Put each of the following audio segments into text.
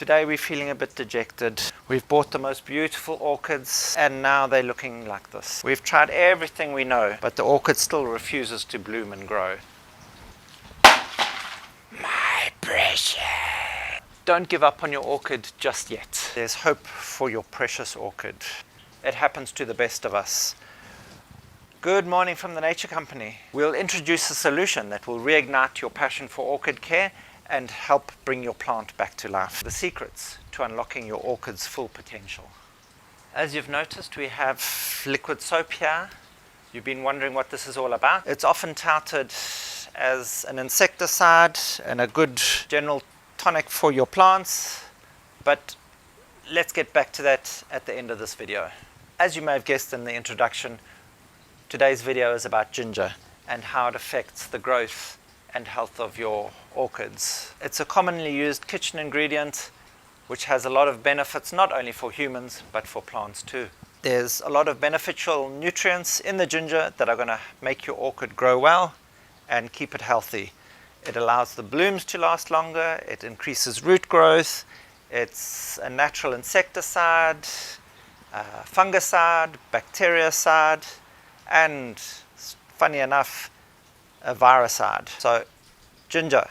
Today we're feeling a bit dejected. We've bought the most beautiful orchids and now they're looking like this. We've tried everything we know, but the orchid still refuses to bloom and grow. My precious! Don't give up on your orchid just yet. There's hope for your precious orchid. It happens to the best of us. Good morning from the Nature Company. We'll introduce a solution that will reignite your passion for orchid care and help bring your plant back to life. The secrets to unlocking your orchid's full potential. As you've noticed, we have liquid soap here. You've been wondering what this is all about. It's often touted as an insecticide and a good general tonic for your plants, but let's get back to that at the end of this video. As you may have guessed in the introduction, today's video is about ginger and how it affects the growth and health of your orchids. It's a commonly used kitchen ingredient which has a lot of benefits not only for humans but for plants too. There's a lot of beneficial nutrients in the ginger that are going to make your orchid grow well and keep it healthy. It allows the blooms to last longer, it increases root growth, it's a natural insecticide, fungicide, bactericide, and funny enough, a viricide. So ginger.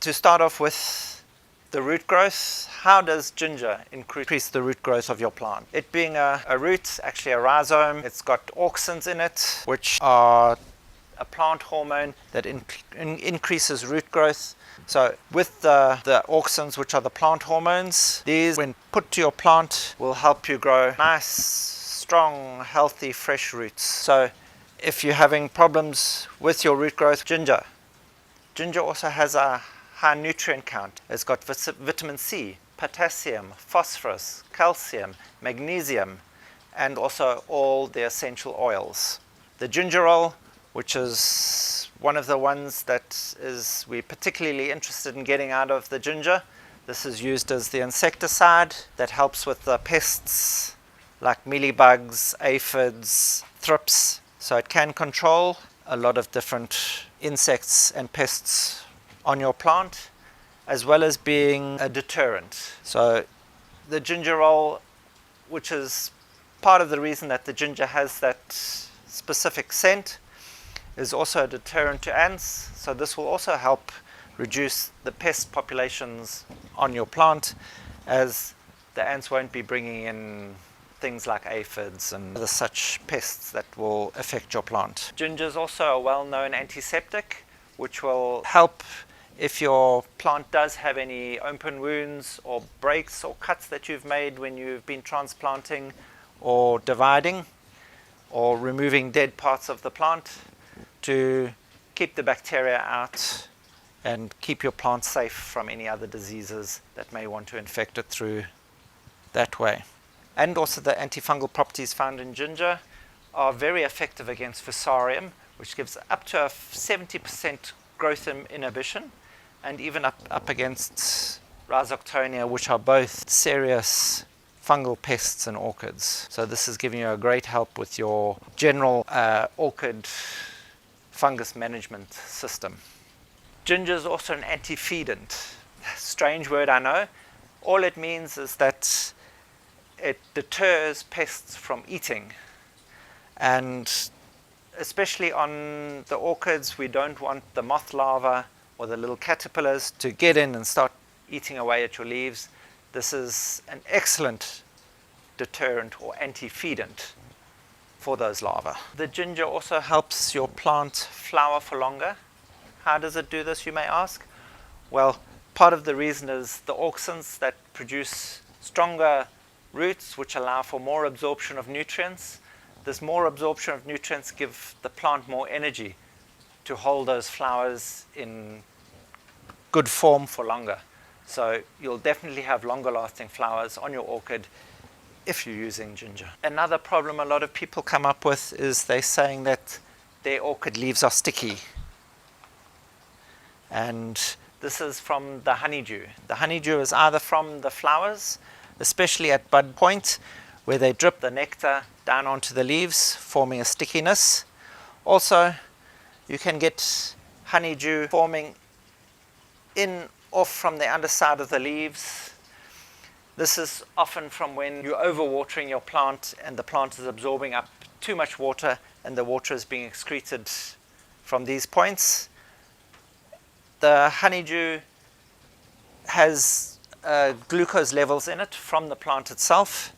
To start off with the root growth, how does ginger increase the root growth of your plant? It being a root, actually a rhizome, it's got auxins in it, which are a plant hormone that increases root growth. So with the auxins, which are the plant hormones, these when put to your plant will help you grow nice, strong, healthy, fresh roots. So if you're having problems with your root growth, ginger also has a high nutrient count. It's got vitamin C, potassium, phosphorus, calcium, magnesium, and also all the essential oils. The gingerol, which is one of the ones that we're particularly interested in getting out of the ginger. This is used as the insecticide that helps with the pests like mealybugs, aphids, thrips. So it can control a lot of different insects and pests on your plant, as well as being a deterrent. So the gingerol, which is part of the reason that the ginger has that specific scent, is also a deterrent to ants. So this will also help reduce the pest populations on your plant, as the ants won't be bringing in things like aphids and other such pests that will affect your plant. Ginger is also a well-known antiseptic, which will help if your plant does have any open wounds or breaks or cuts that you've made when you've been transplanting or dividing or removing dead parts of the plant, to keep the bacteria out and keep your plant safe from any other diseases that may want to infect it through that way. And also the antifungal properties found in ginger are very effective against fusarium, which gives up to a 70% growth inhibition, and even up against rhizoctonia, which are both serious fungal pests in orchids. So this is giving you a great help with your general orchid fungus management system. Ginger is also an anti-feedant. Strange word, I know. All it means is that it deters pests from eating, and especially on the orchids, we don't want the moth larvae or the little caterpillars to get in and start eating away at your leaves. This is an excellent deterrent or anti-feedant for those larvae. The ginger also helps your plant flower for longer. How does it do this, you may ask? Well, part of the reason is the auxins that produce stronger roots, which allow for more absorption of nutrients. This more absorption of nutrients give the plant more energy to hold those flowers in good form for longer. So you'll definitely have longer lasting flowers on your orchid if you're using ginger. Another problem a lot of people come up with is they're saying that their orchid leaves are sticky. And this is from the honeydew. The honeydew is either from the flowers, especially at bud point, where they drip the nectar down onto the leaves, forming a stickiness. Also, you can get honeydew forming in off from the underside of the leaves, This is often from when you're overwatering your plant and the plant is absorbing up too much water and the water is being excreted from these points. The honeydew has glucose levels in it from the plant itself,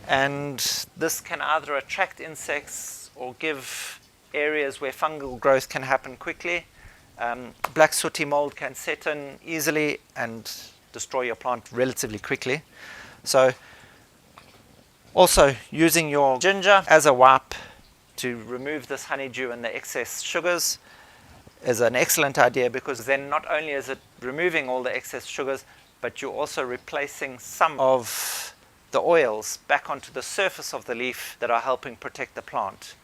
and this can either attract insects or give areas where fungal growth can happen quickly. Black sooty mold can set in easily and destroy your plant relatively quickly. So also using your ginger as a wipe to remove this honeydew and the excess sugars is an excellent idea, because then not only is it removing all the excess sugars, but you're also replacing some of the oils back onto the surface of the leaf that are helping protect the plant.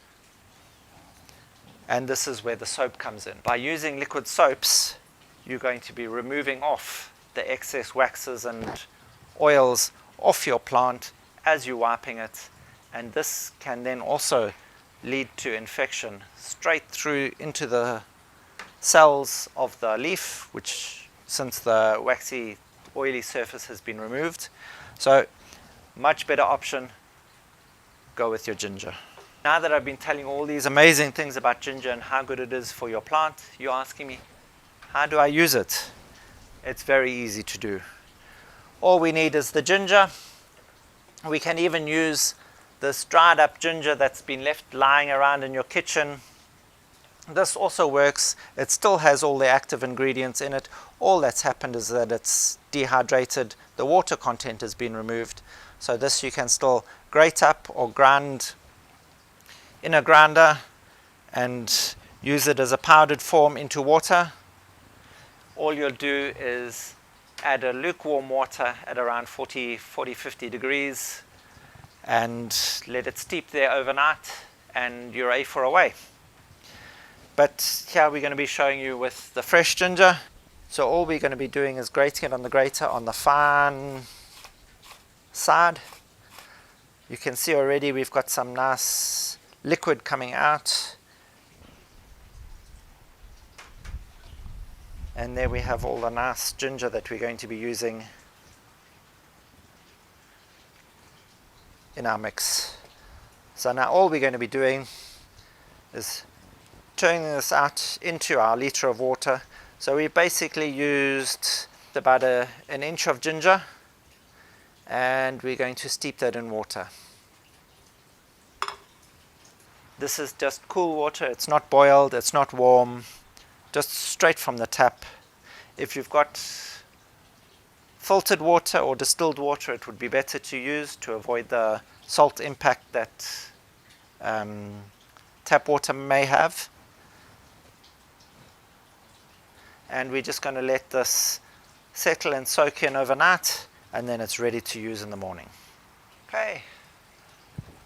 And this is where the soap comes in. By using liquid soaps, you're going to be removing off the excess waxes and oils off your plant as you're wiping it, and this can then also lead to infection straight through into the cells of the leaf, which, since the waxy oily surface has been removed. So much better option, go with your ginger. Now that I've been telling all these amazing things about ginger and how good it is for your plant, you're asking me, how do I use it? It's very easy to do. All we need is the ginger. We can even use this dried up ginger that's been left lying around in your kitchen. This also works. It still has all the active ingredients in it. All that's happened is that it's dehydrated. The water content has been removed. So this you can still grate up or grind in a grinder and use it as a powdered form into water. All you'll do is add a lukewarm water at around 50 degrees and let it steep there overnight, and you're A for away. But here we're going to be showing you with the fresh ginger. So all we're going to be doing is grating it on the grater on the fine side. You can see already we've got some nice liquid coming out. And there we have all the nice ginger that we're going to be using in our mix. So now all we're going to be doing is turning this out into our liter of water. So we basically used about an inch of ginger, and we're going to steep that in water. This is just cool water. It's not boiled, it's not warm, just straight from the tap. If you've got filtered water or distilled water, it would be better to use to avoid the salt impact that tap water may have. And we're just going to let this settle and soak in overnight, and then it's ready to use in the morning. Okay,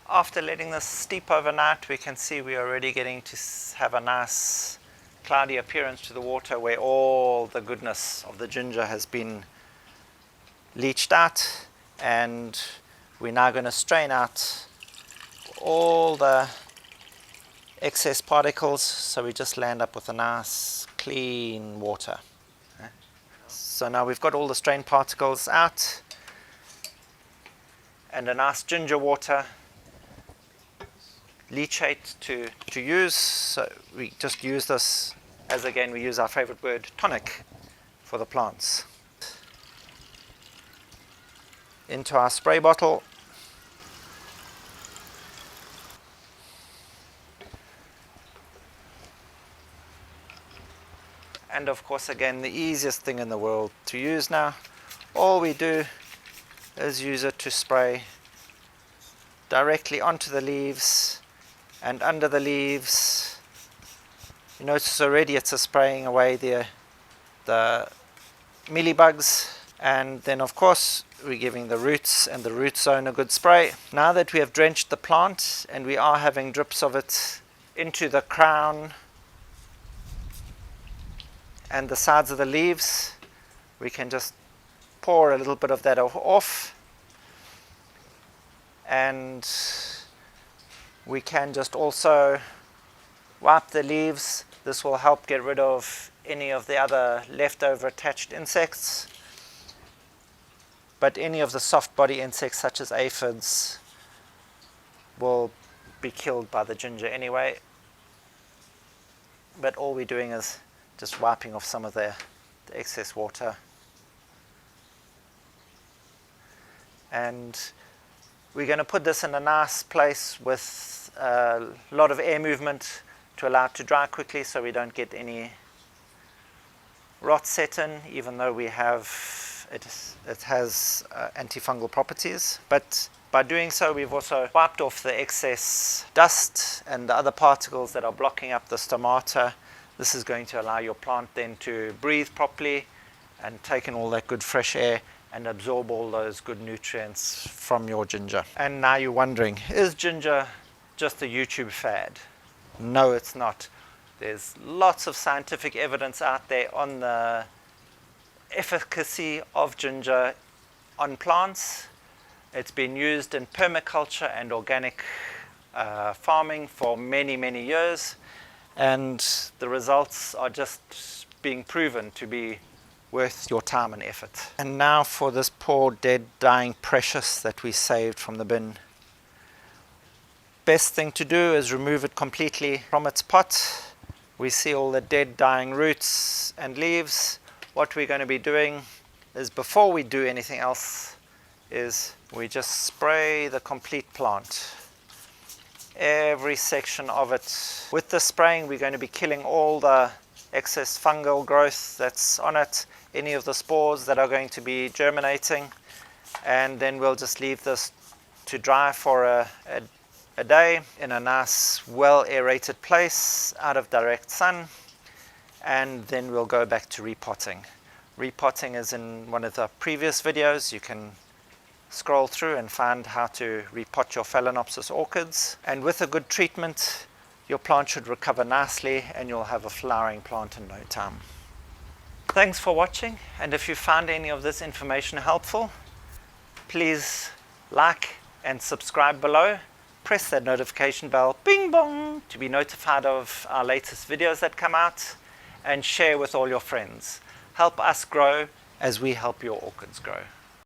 after letting this steep overnight, we can see we're already getting to have a nice cloudy appearance to the water, where all the goodness of the ginger has been leached out, and we're now going to strain out all the excess particles, so we just land up with a nice clean water. So now we've got all the strained particles out and a nice ginger water leachate to use. So we just use this as, again, we use our favorite word, tonic, for the plants. Into our spray bottle. And of course, again, the easiest thing in the world to use now. All we do is use it to spray directly onto the leaves and under the leaves. You notice already it's spraying away the mealybugs. And then of course we're giving the roots and the root zone a good spray. Now that we have drenched the plant and we are having drips of it into the crown and the sides of the leaves, we can just pour a little bit of that off, and we can just also wipe the leaves. This will help get rid of any of the other leftover attached insects. but any of the soft body insects such as aphids will be killed by the ginger anyway. But all we're doing is just wiping off some of the excess water. And we're going to put this in a nice place with a lot of air movement to allow it to dry quickly, so we don't get any rot set in, even though we have it has antifungal properties. But by doing so, we've also wiped off the excess dust and the other particles that are blocking up the stomata. This is going to allow your plant then to breathe properly and take in all that good fresh air and absorb all those good nutrients from your ginger. And now you're wondering, is ginger just a YouTube fad? No, it's not. There's lots of scientific evidence out there on the efficacy of ginger on plants. It's been used in permaculture and organic farming for many, many years, and the results are just being proven to be worth your time and effort. And now for this poor dead dying precious that we saved from the bin. Best thing to do is remove it completely from its pot. We see all the dead dying roots and leaves. What we're going to be doing is, before we do anything else, is we just spray the complete plant, every section of it. With the spraying, we're going to be killing all the excess fungal growth that's on it, any of the spores that are going to be germinating, and then we'll just leave this to dry for a day in a nice well aerated place out of direct sun, and then we'll go back to repotting. Repotting is in one of the previous videos. You can scroll through and find how to repot your Phalaenopsis orchids, and with a good treatment your plant should recover nicely and you'll have a flowering plant in no time. Thanks for watching, and if you found any of this information helpful, please like and subscribe below. Press that notification bell, bing bong, to be notified of our latest videos that come out, and share with all your friends. Help us grow as we help your orchids grow.